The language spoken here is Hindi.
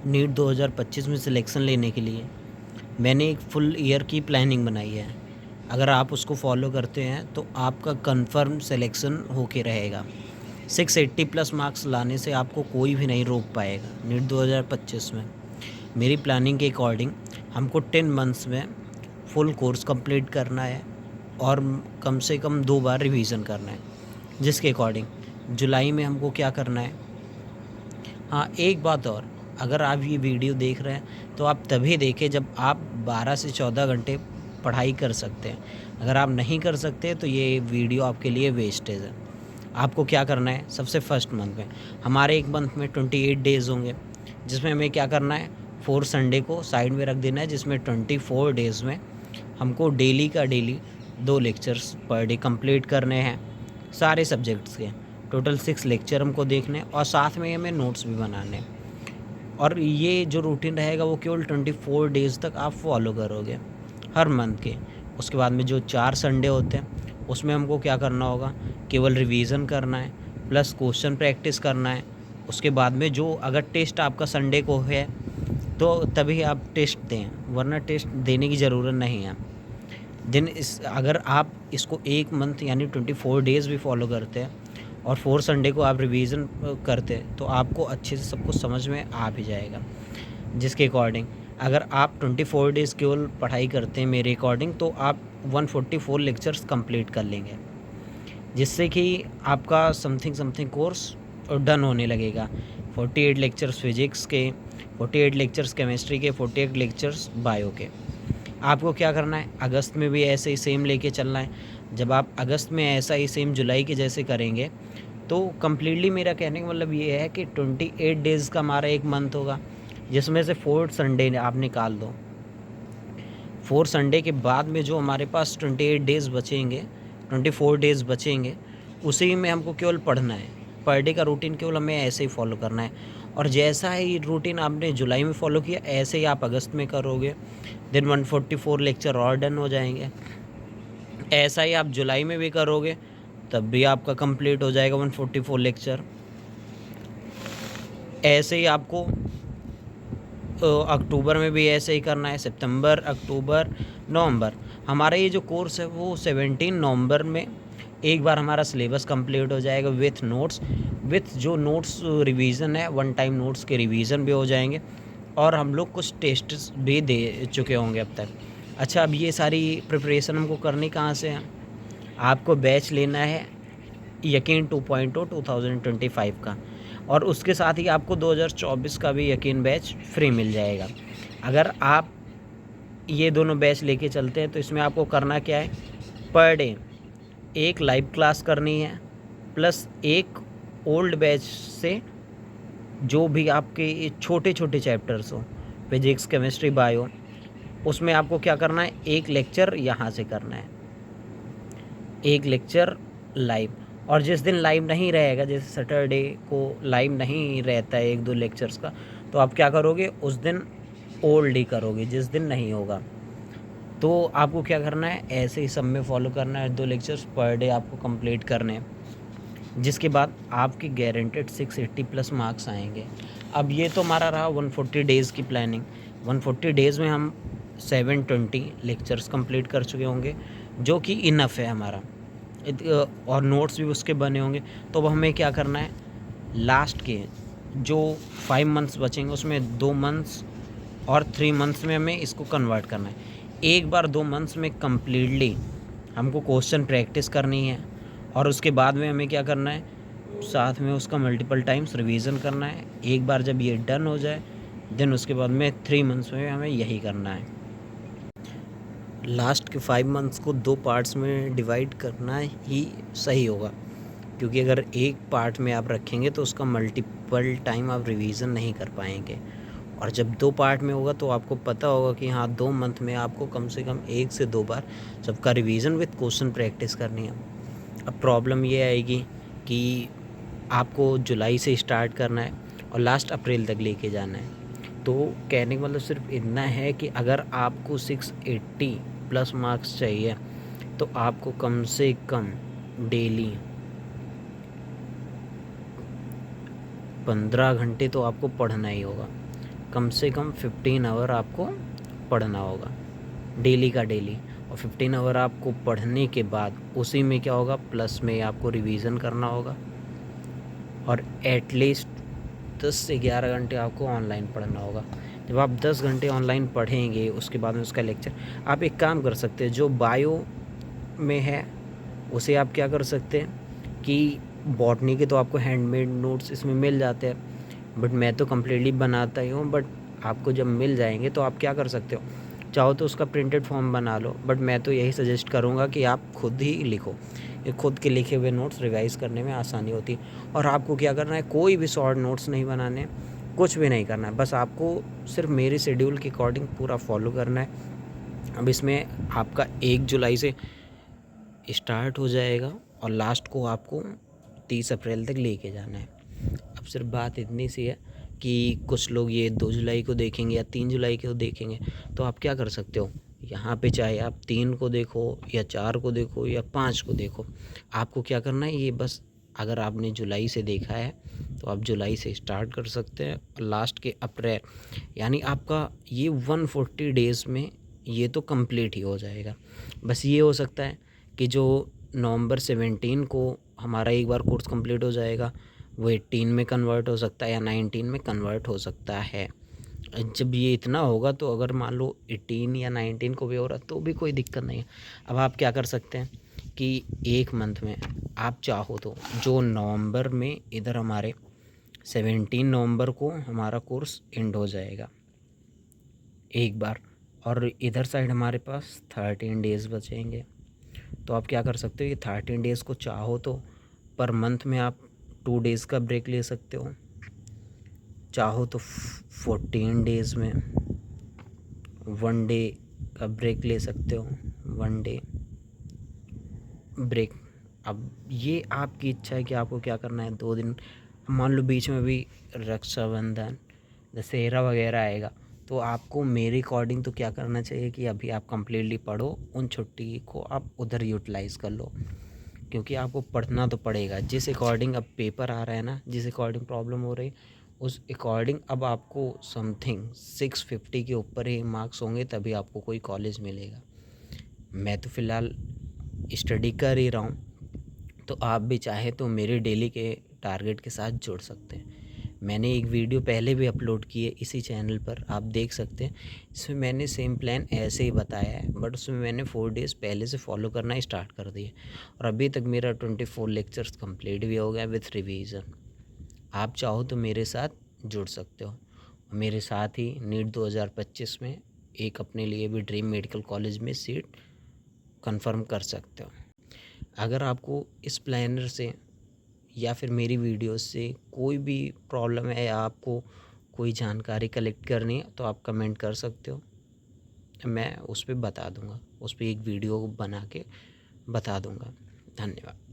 नीट 2025 में सिलेक्शन लेने के लिए मैंने एक फुल ईयर की प्लानिंग बनाई है। अगर आप उसको फॉलो करते हैं तो आपका कंफर्म सिलेक्शन होके रहेगा। 680 प्लस मार्क्स लाने से आपको कोई भी नहीं रोक पाएगा नीट 2025 में। मेरी प्लानिंग के अकॉर्डिंग हमको 10 मंथ्स में फुल कोर्स कंप्लीट करना है और कम से कम 2 बार रिवीजन करना है। जिसके अकॉर्डिंग जुलाई में हमको क्या करना है। हाँ, एक बात और, अगर आप ये वीडियो देख रहे हैं तो आप तभी देखें जब आप 12 से 14 घंटे पढ़ाई कर सकते हैं। अगर आप नहीं कर सकते तो ये वीडियो आपके लिए वेस्टेज है। आपको क्या करना है, सबसे फर्स्ट मंथ में हमारे एक मंथ में 28 डेज़ होंगे, जिसमें हमें क्या करना है, 4 संडे को साइड में रख देना है, जिसमें 24 डेज़ में हमको डेली का daily 2 lectures per day complete करने हैं सारे सब्जेक्ट्स के। टोटल 6 लेक्चर हमको देखने और साथ में हमें नोट्स भी बनाने। और ये जो रूटीन रहेगा वो केवल 24 डेज़ तक आप फॉलो करोगे हर मंथ के। उसके बाद में जो 4 संडे होते हैं उसमें हमको क्या करना होगा, केवल रिवीजन करना है प्लस क्वेश्चन प्रैक्टिस करना है। उसके बाद में जो अगर टेस्ट आपका संडे को है तो तभी आप टेस्ट दें, वरना टेस्ट देने की ज़रूरत नहीं है। अगर आप इसको एक मंथ यानी 24 डेज़ भी फॉलो करते हैं और 4 संडे को आप रिवीजन करते हैं तो आपको अच्छे से सब कुछ समझ में आ भी जाएगा। जिसके अकॉर्डिंग अगर आप 24 डेज़ केवल पढ़ाई करते हैं मेरे अकॉर्डिंग तो आप 144 लेक्चर्स कंप्लीट कर लेंगे, जिससे कि आपका समथिंग कोर्स डन होने लगेगा। 48 लेक्चर्स फिजिक्स के, 48 लेक्चर्स केमिस्ट्री के, 48 लेक्चर्स बायो के। आपको क्या करना है, अगस्त में भी ऐसे ही सेम लेके चलना है। जब आप अगस्त में ऐसा ही सेम जुलाई के जैसे करेंगे तो कम्प्लीटली मेरा कहने का मतलब ये है कि 28 डेज़ का हमारा एक मंथ होगा, जिसमें से 4 संडे आप निकाल दो। 4 संडे के बाद में जो हमारे पास 28 डेज़ बचेंगे, 24 डेज़ बचेंगे, उसी में हमको केवल पढ़ना है। पर डे का रूटीन केवल हमें ऐसे ही फॉलो करना है। और जैसा ही रूटीन आपने जुलाई में फॉलो किया ऐसे ही आप अगस्त में करोगे, देन 144 लेक्चर और डन हो जाएंगे। ऐसा ही आप जुलाई में भी करोगे तब भी आपका कंप्लीट हो जाएगा 144 लेक्चर। ऐसे ही आपको अक्टूबर में भी ऐसे ही करना है। सितंबर, अक्टूबर, नवंबर, हमारा ये जो कोर्स है वो 17 नवंबर में एक बार हमारा सिलेबस कंप्लीट हो जाएगा विथ नोट्स, विथ जो नोट्स रिवीजन है, वन टाइम नोट्स के रिवीजन भी हो जाएंगे और हम लोग कुछ टेस्ट भी दे चुके होंगे अब तक। अच्छा, अब ये सारी प्रिपरेशन हमको करनी कहाँ से है, आपको बैच लेना है यकीन 2.0 2025 का, और उसके साथ ही आपको 2024 का भी यकीन बैच फ्री मिल जाएगा। अगर आप ये दोनों बैच लेके चलते हैं तो इसमें आपको करना क्या है, पर डे एक लाइव क्लास करनी है प्लस एक ओल्ड बैच से जो भी आपके छोटे छोटे चैप्टर्स हो, फिजिक्स, केमिस्ट्री, बायो, उसमें आपको क्या करना है, एक लेक्चर यहाँ से करना है, एक लेक्चर लाइव। और जिस दिन लाइव नहीं रहेगा, जैसे सैटरडे को लाइव नहीं रहता है 1-2 लेक्चर्स का, तो आप क्या करोगे, उस दिन ओल्ड ही करोगे जिस दिन नहीं होगा। तो आपको क्या करना है, ऐसे ही सब में फॉलो करना है, 2 लेक्चर्स पर डे आपको कंप्लीट करने हैं, जिसके बाद आपके गारंटेड 680 प्लस मार्क्स आएंगे। अब ये तो हमारा रहा 140 डेज़ की प्लानिंग। 140 डेज़ में हम 720 लेक्चर्स कंप्लीट कर चुके होंगे, जो कि इनफ है हमारा, और नोट्स भी उसके बने होंगे। तो अब हमें क्या करना है, लास्ट के जो 5 मंथ्स बचेंगे उसमें 2 मंथ्स और 3 मंथ्स में हमें इसको कन्वर्ट करना है। एक बार 2 मंथ्स में कम्प्लीटली हमको क्वेश्चन प्रैक्टिस करनी है और उसके बाद में हमें क्या करना है, साथ में उसका मल्टीपल टाइम्स रिवीजन करना है। एक बार जब ये डन हो जाए देन उसके बाद में 3 मंथ्स में हमें यही करना है। लास्ट के 5 मंथ्स को 2 पार्ट्स में डिवाइड करना ही सही होगा, क्योंकि अगर एक पार्ट में आप रखेंगे तो उसका मल्टीपल टाइम आप रिवीजन नहीं कर पाएंगे। और जब 2 पार्ट में होगा तो आपको पता होगा कि हाँ 2 मंथ में आपको कम से कम 1 से 2 बार सबका रिवीजन विद क्वेश्चन प्रैक्टिस करनी है। अब प्रॉब्लम ये आएगी कि आपको जुलाई से स्टार्ट करना है और लास्ट अप्रैल तक लेके जाना है। तो कहने का मतलब सिर्फ इतना है कि अगर आपको 680 प्लस मार्क्स चाहिए तो आपको कम से कम डेली 15 घंटे तो आपको पढ़ना ही होगा। कम से कम 15 आवर आपको पढ़ना होगा, डेली का डेली। और 15 आवर आपको पढ़ने के बाद उसी में क्या होगा, प्लस में आपको रिवीजन करना होगा, और एटलीस्ट 10 से 11 घंटे आपको ऑनलाइन पढ़ना होगा। जब आप 10 घंटे ऑनलाइन पढ़ेंगे उसके बाद में उसका लेक्चर, आप एक काम कर सकते हैं, जो बायो में है उसे आप क्या कर सकते हैं कि बॉटनी के तो आपको हैंडमेड नोट्स इसमें मिल जाते हैं, बट मैं तो कम्प्लीटली बनाता ही हूँ। बट आपको जब मिल जाएंगे तो आप क्या कर सकते हो, चाहो तो उसका प्रिंटेड फॉर्म बना लो, बट मैं तो यही सजेस्ट करूँगा कि आप खुद ही लिखो। ये खुद के लिखे हुए नोट्स रिवाइज़ करने में आसानी होती है। और आपको क्या करना है, कोई भी शॉर्ट नोट्स नहीं बनाने, कुछ भी नहीं करना है, बस आपको सिर्फ मेरे शेड्यूल के अकॉर्डिंग पूरा फॉलो करना है। अब इसमें आपका 1 जुलाई से स्टार्ट हो जाएगा और लास्ट को आपको 30 अप्रैल तक लेके जाना है। अब सिर्फ बात इतनी सी है कि कुछ लोग ये 2 जुलाई को देखेंगे या 3 जुलाई को देखेंगे, तो आप क्या कर सकते हो, यहाँ पे चाहे आप 3 को देखो या 4 को देखो या 5 को देखो, आपको क्या करना है, ये बस अगर आपने जुलाई से देखा है तो आप जुलाई से स्टार्ट कर सकते हैं और लास्ट के अप्रैल, यानी आपका ये 140 डेज़ में ये तो कंप्लीट ही हो जाएगा। बस ये हो सकता है कि जो नवंबर 17 को हमारा एक बार कोर्स कंप्लीट हो जाएगा, वो 18 में कन्वर्ट हो सकता है या 19 में कन्वर्ट हो सकता है। जब ये इतना होगा तो अगर मान लो 18 या 19 को भी हो रहा तो भी कोई दिक्कत नहीं है। अब आप क्या कर सकते हैं कि एक मंथ में आप चाहो तो, जो नवंबर में इधर हमारे 17 नवंबर को हमारा कोर्स एंड हो जाएगा एक बार, और इधर साइड हमारे पास 13 डेज़ बचेंगे, तो आप क्या कर सकते हो, ये 13 डेज़ को चाहो तो पर मंथ में आप 2 डेज़ का ब्रेक ले सकते हो, चाहो तो 14 डेज़ में 1 डे का ब्रेक ले सकते हो, 1 डे ब्रेक। अब ये आपकी इच्छा है कि आपको क्या करना है, 2 दिन मान लो बीच में भी रक्षाबंधन दशहरा वगैरह आएगा, तो आपको मेरे अकॉर्डिंग तो क्या करना चाहिए कि अभी आप कंप्लीटली पढ़ो, उन छुट्टी को आप उधर यूटिलाइज़ कर लो, क्योंकि आपको पढ़ना तो पड़ेगा। जिस अकॉर्डिंग अब पेपर आ रहा है ना, जिस अकॉर्डिंग प्रॉब्लम हो रही, उस अकॉर्डिंग अब आपको समथिंग 650 के ऊपर ही मार्क्स होंगे तभी आपको कोई कॉलेज मिलेगा। मैं तो फ़िलहाल स्टडी कर ही रहा हूँ, तो आप भी चाहे तो मेरे डेली के टारगेट के साथ जुड़ सकते हैं। मैंने एक वीडियो पहले भी अपलोड की है इसी चैनल पर, आप देख सकते हैं। इसमें मैंने सेम प्लान ऐसे ही बताया है, बट उसमें मैंने 4 डेज़ पहले से फॉलो करना स्टार्ट कर दिया और अभी तक मेरा 24 लेक्चर्स कंप्लीट भी हो गया विथ रिवीजन। आप चाहो तो मेरे साथ जुड़ सकते हो, मेरे साथ ही नीट 2025 में एक अपने लिए भी ड्रीम मेडिकल कॉलेज में सीट कंफर्म कर सकते हो। अगर आपको इस प्लानर से या फिर मेरी वीडियोस से कोई भी प्रॉब्लम है या आपको कोई जानकारी कलेक्ट करनी है तो आप कमेंट कर सकते हो, मैं उस पर बता दूंगा, उस पर एक वीडियो बना के बता दूंगा। धन्यवाद।